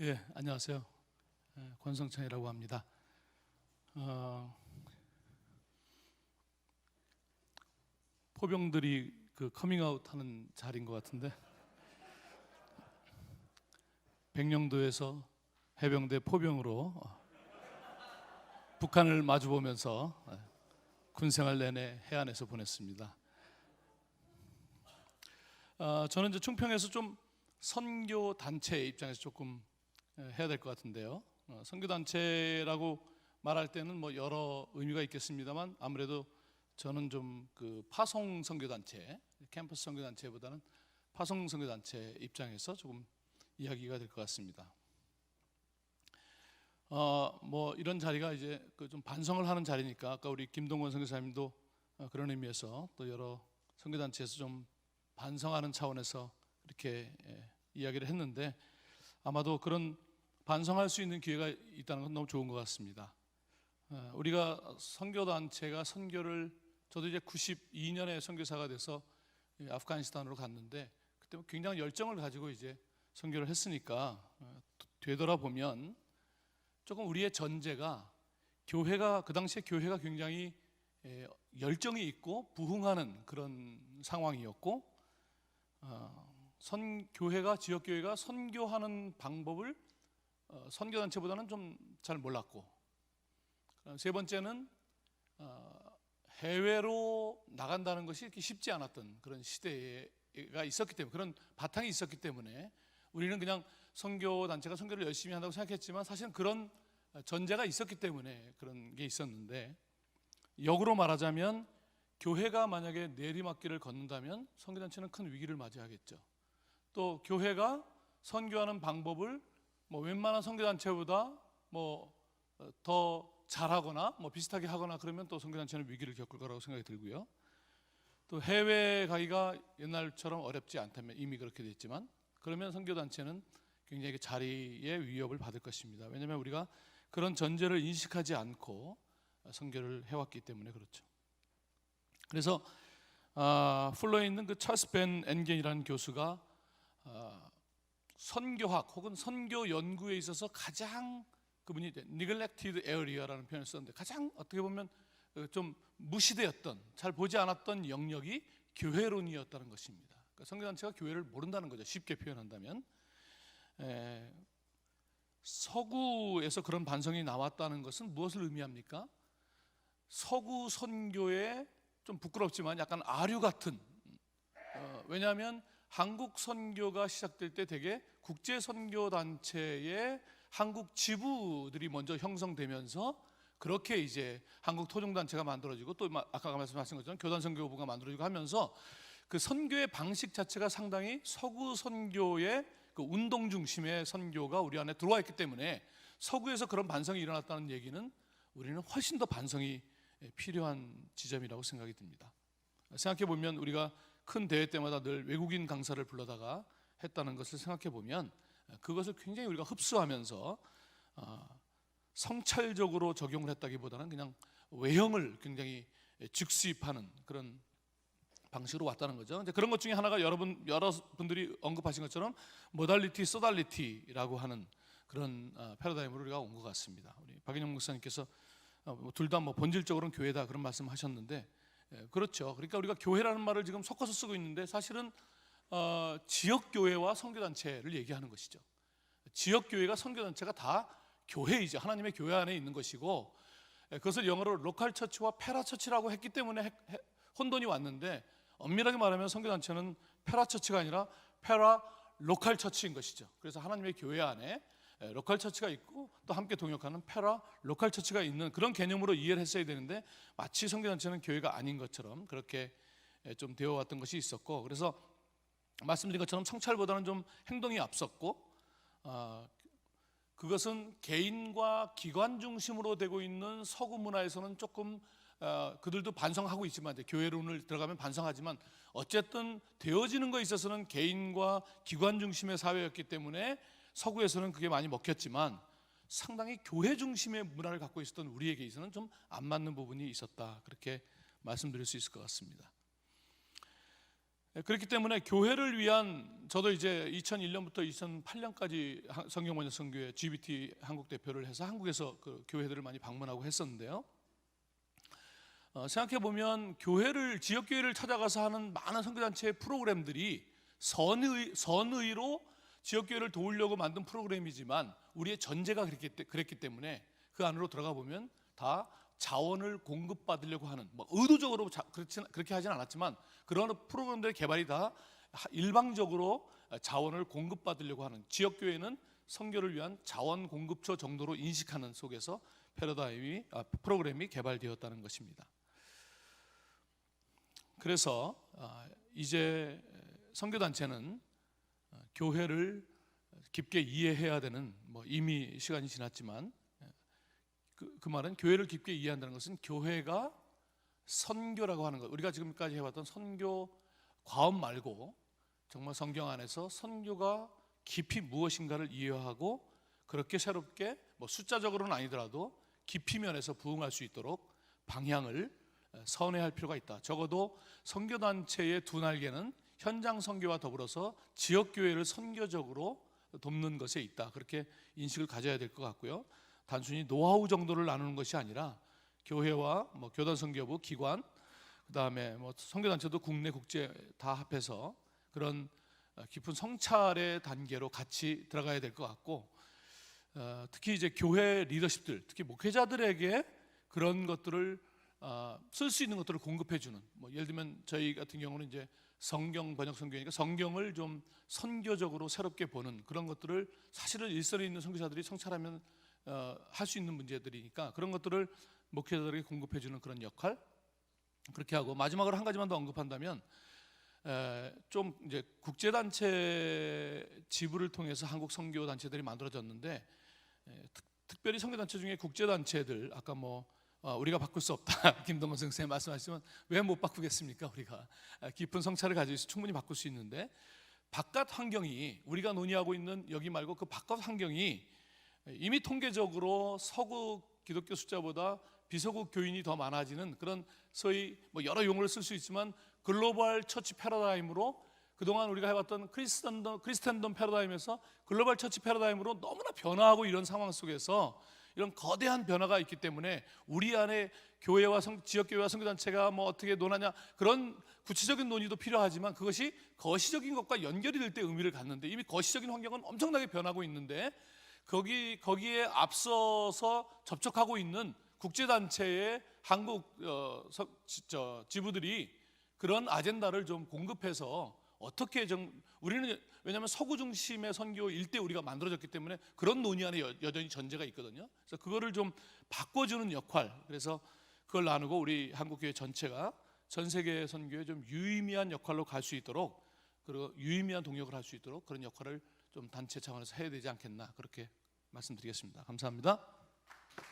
예, 안녕하세요. 권성찬이라고 합니다. 포병들이 그 커밍아웃하는 자리인 것 같은데, 백령도에서 해병대 포병으로 북한을 마주보면서 군생활 내내 해안에서 보냈습니다. 저는 이제 충평에서 좀 선교 단체 입장에서 조금 해야 될 것 같은데요. 선교 단체라고 말할 때는 뭐 여러 의미가 있겠습니다만, 아무래도 저는 좀 그 파송 선교 단체, 캠퍼스 선교 단체보다는 파송 선교 단체 입장에서 조금 이야기가 될 것 같습니다. 뭐 이런 자리가 이제 그 좀 반성을 하는 자리니까, 아까 우리 김동건 선교사님도 그런 의미에서 또 여러 선교 단체에서 좀 반성하는 차원에서 이렇게 이야기를 했는데, 아마도 그런 반성할 수 있는 기회가 있다는 건 너무 좋은 것 같습니다. 우리가 선교단체가 선교를, 저도 이제 92년에 선교사가 돼서 아프가니스탄으로 갔는데, 그때 굉장히 열정을 가지고 이제 선교를 했으니까 되돌아보면 조금 우리의 전제가, 교회가 그 당시에 교회가 굉장히 열정이 있고 부흥하는 그런 상황이었고, 교회가, 지역교회가 선교하는 방법을 선교단체보다는 좀 잘 몰랐고, 세 번째는 해외로 나간다는 것이 이렇게 쉽지 않았던 그런 시대가 있었기 때문에, 그런 바탕이 있었기 때문에 우리는 그냥 선교단체가 선교를 열심히 한다고 생각했지만, 사실은 그런 전제가 있었기 때문에 그런 게 있었는데, 역으로 말하자면 교회가 만약에 내리막길을 걷는다면 선교단체는 큰 위기를 맞이하겠죠. 또 교회가 선교하는 방법을 뭐 웬만한 선교단체보다 뭐 더 잘하거나 뭐 비슷하게 하거나 그러면 또 선교단체는 위기를 겪을 거라고 생각이 들고요. 또 해외 가기가 옛날처럼 어렵지 않다면, 이미 그렇게 됐지만, 그러면 선교단체는 굉장히 자리의 위협을 받을 것입니다. 왜냐하면 우리가 그런 전제를 인식하지 않고 선교를 해왔기 때문에 그렇죠. 그래서 풀러에 있는 그 찰스 벤 엔겐이라는 교수가 선교학 혹은 선교 연구에 있어서 가장, 그분이 neglected area라는 표현을 썼는데, 가장 어떻게 보면 좀 무시되었던, 잘 보지 않았던 영역이 교회론이었다는 것입니다. 그러니까 선교단체가 교회를 모른다는 거죠, 쉽게 표현한다면. 서구에서 그런 반성이 나왔다는 것은 무엇을 의미합니까? 서구 선교에 좀 부끄럽지만 약간 아류 같은, 왜냐하면 한국 선교가 시작될 때 대개 국제 선교 단체의 한국 지부들이 먼저 형성되면서, 그렇게 이제 한국 토종 단체가 만들어지고, 또 아까 말씀하신 것처럼 교단 선교부가 만들어지고 하면서 그 선교의 방식 자체가 상당히 서구 선교의 그 운동 중심의 선교가 우리 안에 들어와 있기 때문에, 서구에서 그런 반성이 일어났다는 얘기는 우리는 훨씬 더 반성이 필요한 지점이라고 생각이 듭니다. 생각해 보면 우리가 큰 대회 때마다 늘 외국인 강사를 불러다가 했다는 것을 생각해 보면, 그것을 굉장히 우리가 흡수하면서 성찰적으로 적용을 했다기보다는 그냥 외형을 굉장히 즉수입하는 그런 방식으로 왔다는 거죠. 이제 그런 것 중에 하나가 여러분들이 언급하신 것처럼 모달리티, 소달리티라고 하는 그런 패러다임으로 우리가 온 것 같습니다. 우리 박인영 목사님께서 둘 다 뭐 본질적으로는 교회다 그런 말씀하셨는데, 그렇죠. 그러니까 우리가 교회라는 말을 지금 섞어서 쓰고 있는데, 사실은 지역교회와 선교단체를 얘기하는 것이죠. 지역교회가 선교단체가 다 교회이죠. 하나님의 교회 안에 있는 것이고, 그것을 영어로 로컬 처치와 페라 처치라고 했기 때문에 혼돈이 왔는데, 엄밀하게 말하면 선교단체는 페라 처치가 아니라 페라 로컬 처치인 것이죠. 그래서 하나님의 교회 안에 로컬 처치가 있고, 또 함께 동역하는 페라 로컬 처치가 있는 그런 개념으로 이해를 했어야 되는데, 마치 선교단체는 교회가 아닌 것처럼 그렇게 좀 되어 왔던 것이 있었고, 그래서 말씀드린 것처럼 성찰보다는 좀 행동이 앞섰고, 그것은 개인과 기관 중심으로 되고 있는 서구 문화에서는 조금 그들도 반성하고 있지만, 이제 교회론을 들어가면 반성하지만, 어쨌든 되어지는 것에 있어서는 개인과 기관 중심의 사회였기 때문에 서구에서는 그게 많이 먹혔지만, 상당히 교회 중심의 문화를 갖고 있었던 우리에게 있어서는 좀 안 맞는 부분이 있었다, 그렇게 말씀드릴 수 있을 것 같습니다. 그렇기 때문에 교회를 위한, 저도 이제 2001년부터 2008년까지 성경번역 선교회 GBT 한국 대표를 해서 한국에서 그 교회들을 많이 방문하고 했었는데요. 생각해 보면 지역 교회를 찾아가서 하는 많은 선교단체의 프로그램들이 선의로 지역 교회를 도우려고 만든 프로그램이지만 우리의 전제가 그랬기 때문에 그 안으로 들어가 보면 다 자원을 공급받으려고 하는, 의도적으로 그렇게 하진 않았지만 그런 프로그램들의 개발이 다 일방적으로 자원을 공급받으려고 하는, 지역 교회는 선교를 위한 자원 공급처 정도로 인식하는 속에서 프로그램이 개발되었다는 것입니다. 그래서 이제 선교단체는 교회를 깊게 이해해야 되는, 이미 시간이 지났지만 그 말은, 교회를 깊게 이해한다는 것은 교회가 선교라고 하는 것, 우리가 지금까지 해왔던 선교 과업 말고 정말 성경 안에서 선교가 깊이 무엇인가를 이해하고 그렇게 새롭게 숫자적으로는 아니더라도 깊이 면에서 부응할 수 있도록 방향을 선회할 필요가 있다. 적어도 선교단체의 두 날개는 현장 선교와 더불어서 지역교회를 선교적으로 돕는 것에 있다. 그렇게 인식을 가져야 될 것 같고요. 단순히 노하우 정도를 나누는 것이 아니라 교회와 교단선교부 기관, 그 다음에 선교단체도 국내 국제 다 합해서 그런 깊은 성찰의 단계로 같이 들어가야 될 것 같고, 특히 이제 교회 리더십들, 특히 목회자들에게 그런 것들을 쓸 수 있는 것들을 공급해주는, 예를 들면 저희 같은 경우는 이제 성경 번역 선교니까 성경을 좀 선교적으로 새롭게 보는 그런 것들을, 사실은 일선에 있는 선교사들이 성찰하면 할 수 있는 문제들이니까 그런 것들을 목회자들에게 공급해주는 그런 역할, 그렇게 하고, 마지막으로 한 가지만 더 언급한다면 좀 이제 국제단체 지부를 통해서 한국 선교단체들이 만들어졌는데, 특별히 선교단체 중에 국제단체들, 아까 우리가 바꿀 수 없다 김동건 선생님 말씀하시지만 왜 못 바꾸겠습니까? 우리가 깊은 성찰을 가지고 있어 충분히 바꿀 수 있는데, 바깥 환경이, 우리가 논의하고 있는 여기 말고 그 바깥 환경이 이미 통계적으로 서구 기독교 숫자보다 비서구 교인이 더 많아지는 그런, 소위 여러 용어를 쓸 수 있지만 글로벌 처치 패러다임으로, 그동안 우리가 해왔던 크리스텐덤 패러다임에서 글로벌 처치 패러다임으로 너무나 변화하고 이런 상황 속에서 이런 거대한 변화가 있기 때문에 우리 안에 교회와 지역교회와 선교단체가 어떻게 논하냐, 그런 구체적인 논의도 필요하지만 그것이 거시적인 것과 연결이 될 때 의미를 갖는데, 이미 거시적인 환경은 엄청나게 변하고 있는데 거기에 앞서서 접촉하고 있는 국제단체의 한국 지부들이 그런 아젠다를 좀 공급해서, 어떻게 우리는, 왜냐하면 서구 중심의 선교일 때 우리가 만들어졌기 때문에 그런 논의 안에 여전히 전제가 있거든요. 그래서 그거를 좀 바꿔주는 역할, 그래서 그걸 나누고 우리 한국교회 전체가 전 세계 선교에 좀 유의미한 역할로 갈 수 있도록, 그리고 유의미한 동역을 할 수 있도록 그런 역할을 좀 단체 차원에서 해야 되지 않겠나, 그렇게 말씀드리겠습니다. 감사합니다.